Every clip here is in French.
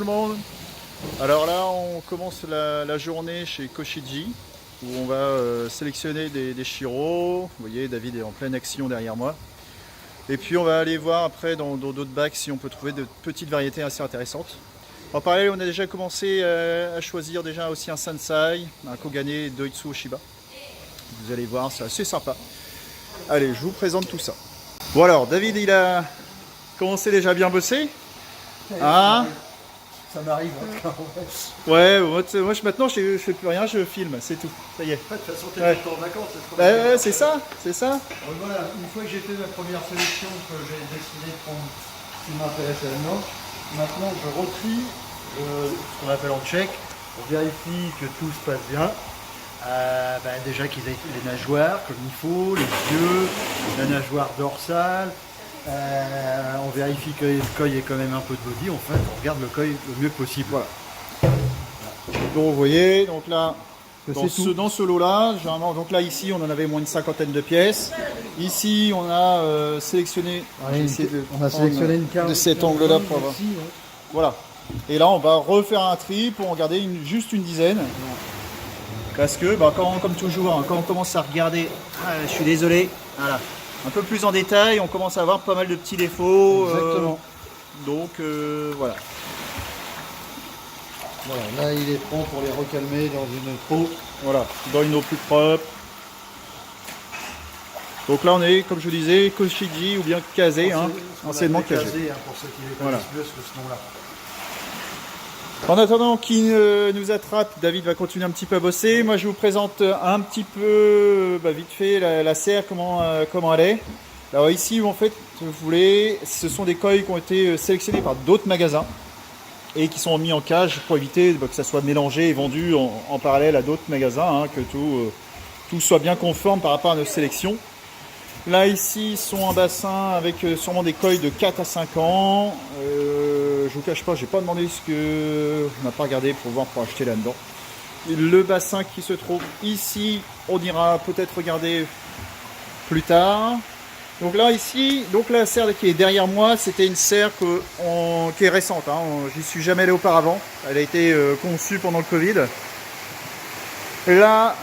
le monde. Alors là on commence la journée chez Koshiji où on va sélectionner des Shiro. Vous voyez, David est en pleine action derrière moi. Et puis on va aller voir après dans d'autres bacs si on peut trouver de petites variétés assez intéressantes. En parallèle, on a déjà commencé à choisir déjà aussi un Sansai, un Kogane Doitsu Oshiba. Vous allez voir, c'est assez sympa. Allez, je vous présente tout ça. Bon alors, David, il a commencé déjà à bien bosser. Ah, ça m'arrive encore. ouais, moi maintenant je fais plus rien, je filme, c'est tout. Ça y est. De toute façon, t'es Ouais. tout en vacances. Ouais, c'est ça, c'est ça. Donc voilà, une fois que j'ai fait ma première sélection, que j'ai décidé de prendre ce qui m'intéresse là-dedans, maintenant je retrie ce qu'on appelle en check, on vérifie que tout se passe bien. Déjà qu'ils aient les nageoires comme il faut, les yeux, la nageoire dorsale. On vérifie que le koi ait quand même un peu de body. En fait, on regarde le koi le mieux possible. Voilà. Donc vous voyez, donc là, C'est dans ce lot-là, généralement, donc là ici on en avait moins une cinquantaine de pièces. Ici on a sélectionné, on a sélectionné une carte de cet angle-là pour avoir. Ici, ouais. Voilà. Et là on va refaire un tri pour en garder juste une dizaine. Parce que, comme toujours, hein, quand on commence à regarder, je suis désolé, voilà, un peu plus en détail, on commence à avoir pas mal de petits défauts. Exactement. Voilà. Voilà, là il est prêt pour les recalmer dans une eau. Voilà, dans une eau plus propre. Donc là on est, comme je vous disais, Koshiji ou bien Kazé, hein, anciennement Kazé. Pour ceux qui les Voilà. connaissent mieux sous ce nom-là. En attendant qu'il nous attrape, David va continuer un petit peu à bosser. Moi je vous présente un petit peu, vite fait, la serre, comment elle est. Alors ici, en fait, vous voulez, ce sont des koi qui ont été sélectionnés par d'autres magasins et qui sont mis en cage pour éviter que ça soit mélangé et vendu en parallèle à d'autres magasins, hein, que tout soit bien conforme par rapport à nos sélections. Là ici sont un bassin avec sûrement des koi de 4 à 5 ans. Je vous cache pas, j'ai pas demandé ce que on n'a pas regardé pour voir pour acheter là-dedans. Le bassin qui se trouve ici, on ira peut-être regarder plus tard. Donc là ici, donc la serre qui est derrière moi, c'était une serre qui est récente. Hein. J'y suis jamais allé auparavant. Elle a été conçue pendant le Covid. Et là,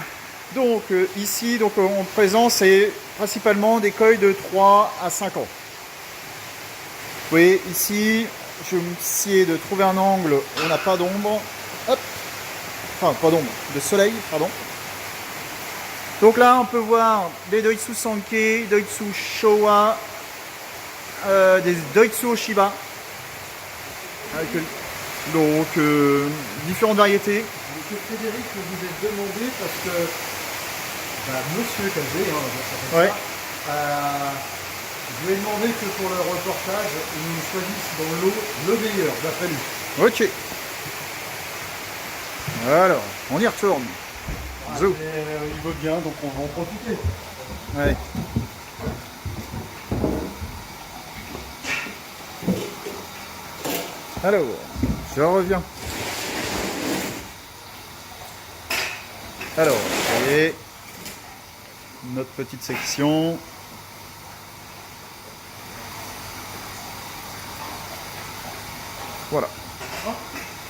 donc ici, donc en présence, c'est principalement des koi de 3 à 5 ans. Vous voyez ici, je vais essayer de trouver un angle où on n'a pas d'ombre. Hop, enfin pas d'ombre, de soleil, pardon. Donc là, on peut voir des Doitsu Sankei, Doitsu Showa, des Doitsu Oshiba. Donc, différentes variétés. Monsieur Frédéric, je vous ai demandé parce que Monsieur Kazé, Ouais. je lui ai demandé que pour le reportage, il nous choisisse dans l'eau le meilleur, d'après lui. Ok. Alors, on y retourne. Zou. Il veut bien, donc on va en profiter. Ouais. Alors, je reviens. Alors, vous voyez, notre petite section. Voilà.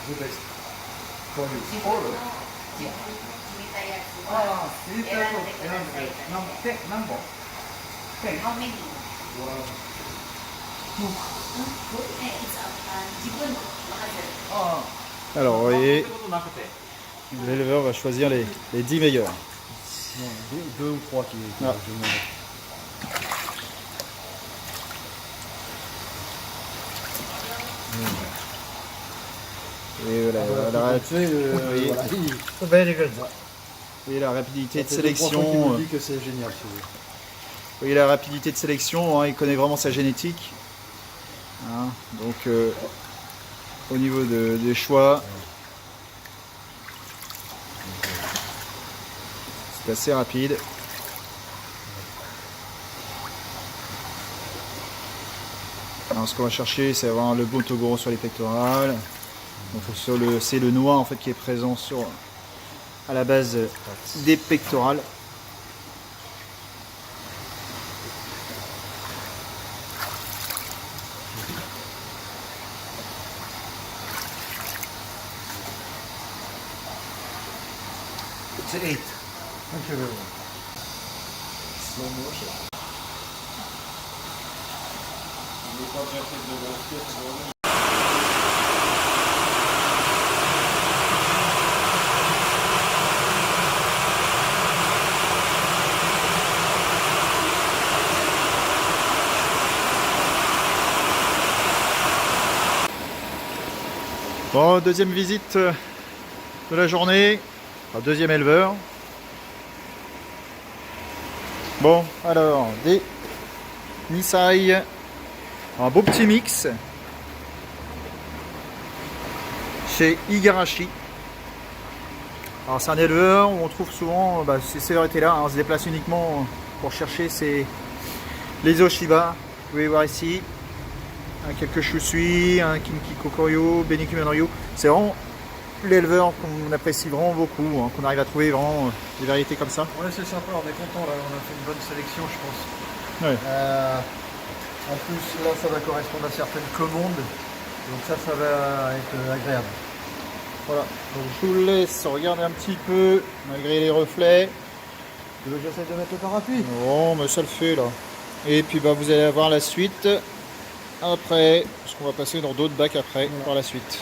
Je baisse. Pour lui. Alors, vous voyez, l'éleveur va choisir les 10 meilleurs. Non, deux ou trois qui Ah. je demande. Et voilà, oui. Oui, la rapidité de sélection. Dit que c'est génial. Oui, la rapidité de sélection, hein, il connaît vraiment sa génétique. Hein, donc, au niveau des choix, c'est assez rapide. Alors, ce qu'on va chercher, c'est avoir le bon togoro sur les pectorales. Donc, c'est le noir en fait qui est présent à la base des pectorales. vite. Donc, slow motion. Bon, deuxième visite de la journée, enfin, deuxième éleveur. Bon, alors, des Nisai, un beau petit mix chez Igarashi. Alors c'est un éleveur où on trouve souvent ces variétés-là, hein, on se déplace uniquement pour chercher les Oshiba. Vous pouvez voir ici, quelques Shusui, un Kinki Kokoryu, Benikumen Ryu. C'est vraiment l'éleveur qu'on apprécie vraiment beaucoup, hein, qu'on arrive à trouver vraiment des variétés comme ça. Ouais, c'est sympa, on est content là, on a fait une bonne sélection, je pense. Ouais. En plus, là, ça va correspondre à certaines commandes, donc ça va être agréable. Voilà, donc je vous laisse regarder un petit peu, malgré les reflets. Tu veux que j'essaie de mettre le parapluie? Non, mais ça le fait là. Et puis vous allez avoir la suite après, parce qu'on va passer dans d'autres bacs après, par la suite.